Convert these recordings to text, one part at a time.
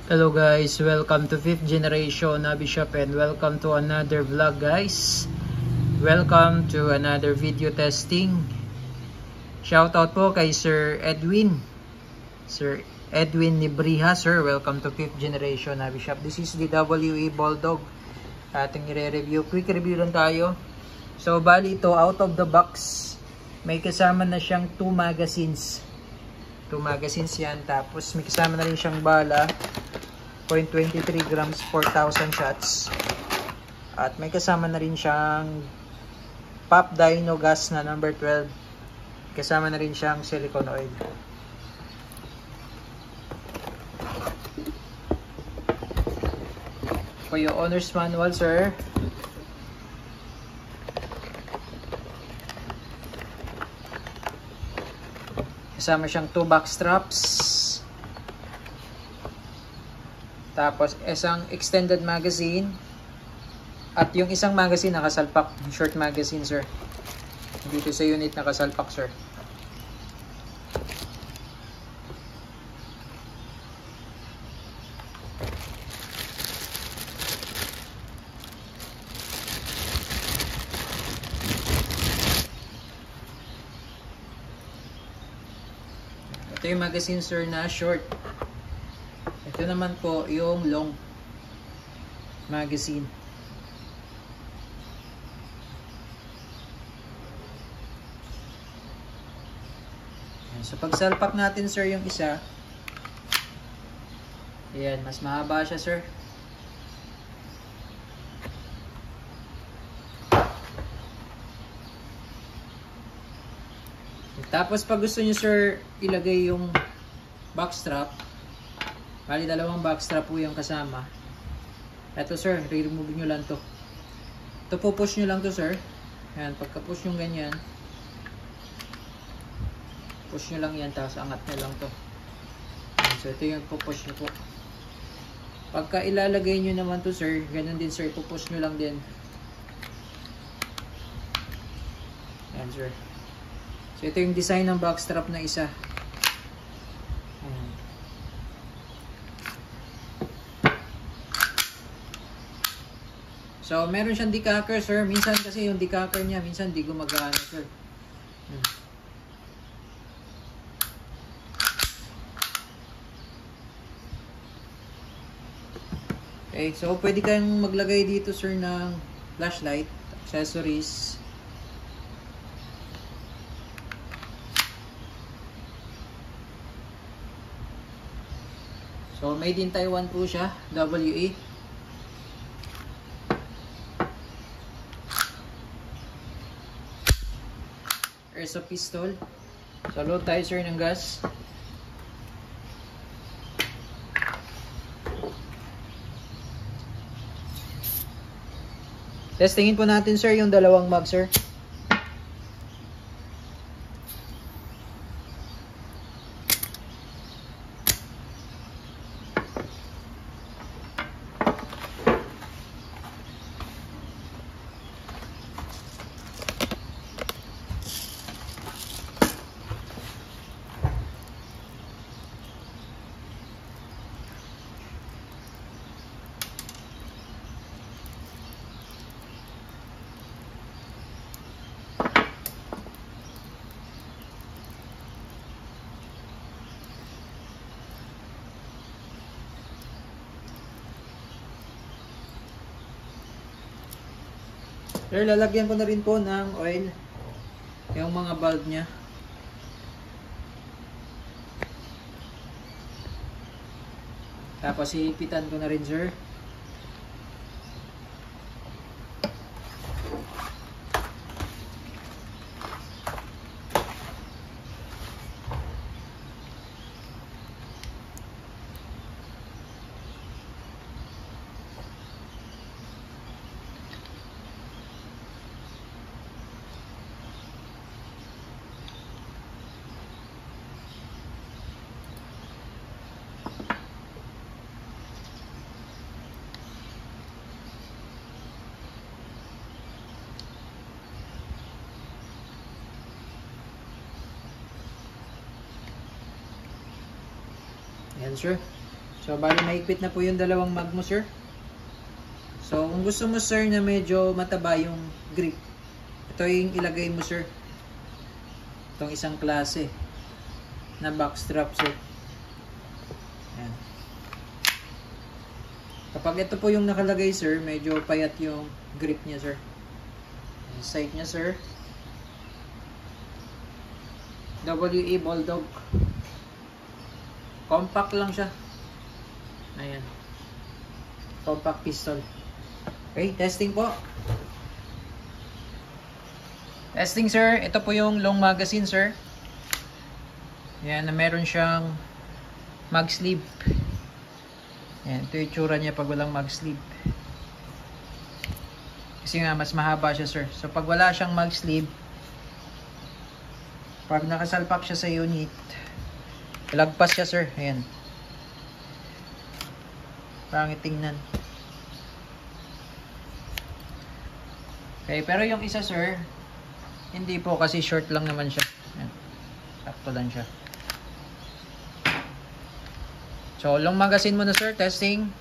Hello guys, welcome to 5th generation Nabishop and welcome to another vlog guys. Welcome to another video testing. Shoutout po kay Sir Edwin. Sir Edwin Nibriha, sir. Welcome to 5th generation Nabishop. This is the WE Bulldog. Ating i-review. Quick review lang tayo. So bali ito out of the box. May kasama na siyang 2 magazines. 2 magazines yan. Tapos may kasama na rin siyang bala. 0.23 grams, 4,000 shots. At may kasama na rin siyang Pop Dino gas na number 12. Kasama na rin siyang silicone oil. For your owner's manual, sir. Kasama siyang 2 back straps. Tapos isang extended magazine. At yung isang magazine nakasalpak. Short magazine, sir. Dito sa unit nakasalpak, sir. Ito yung magazine, sir, na short. Ito naman po yung long magazine. So pagsalpak natin, sir, yung isa. Ayan, mas mahaba siya, sir. Tapos pag gusto niyo, sir, ilagay yung backstrap. Bali, 2 backstrap po yung kasama. Ito, sir, re-remove nyo lang to. Ito po, push nyo lang to, sir. Ayan, pagka-push nyo ganyan, push nyo lang yan, tapos angat nyo lang to. Ayan, so, ito yung push nyo po. Pagka ilalagay nyo naman to, sir, ganun din, sir, push nyo lang din. Ayan, sir. So, ito yung design ng backstrap na isa. Ayan. So, meron siyang decacker, sir. Minsan kasi yung decacker niya, minsan di gumagana, sir. Okay, so pwede kayong maglagay dito, sir, ng flashlight, accessories. So, made in Taiwan po siya, WA. Airsoft pistol. So, load tayo, sir, ng gas. Testingin po natin, sir, yung 2 mag, sir. Sir, lalagyan ko na rin po ng oil yung mga bulb niya. Tapos iipitan ko na rin, sir. Ayan, sir. So, bali mahigpit na po yung dalawang mag mo, sir. So, kung gusto mo, sir, na medyo mataba yung grip, ito yung ilagay mo, sir. Itong isang klase na backstrap, sir. Ayan. Kapag ito po yung nakalagay, sir, medyo payat yung grip niya, sir. Sight niya, sir. WE Bulldog. Compact lang siya. Ayan. Compact pistol. Okay, testing po. Testing, sir. Ito po yung long magazine, sir. Ayan, na meron siyang mag sleeve. Ayan, ito yung itsura niya pag walang mag sleeve. Kasi nga, mas mahaba siya, sir. So, pag wala siyang mag sleeve, pag nakasalpak siya sa unit, lagpas siya, sir. Ayan. Pangit tingnan. Okay, pero yung isa, sir, hindi po kasi short lang naman siya. Ayan. Sakto lang siya. So, long magazine muna, sir. Testing.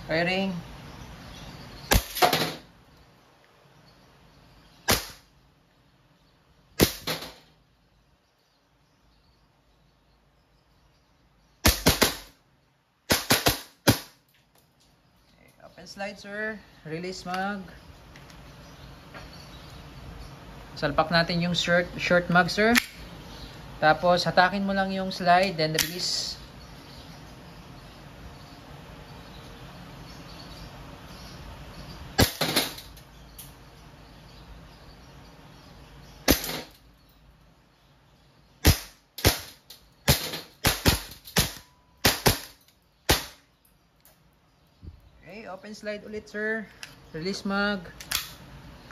Firing. Open slide, sir. Release mag. Salpak natin yung short mag, sir. Tapos, hatakin mo lang yung slide, then release. Okay, open slide ulit, sir. Release mag.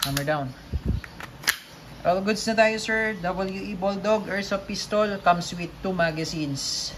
Hammer down. All goods na tayo, sir. WE Bulldog Airsoft Pistol comes with 2 magazines.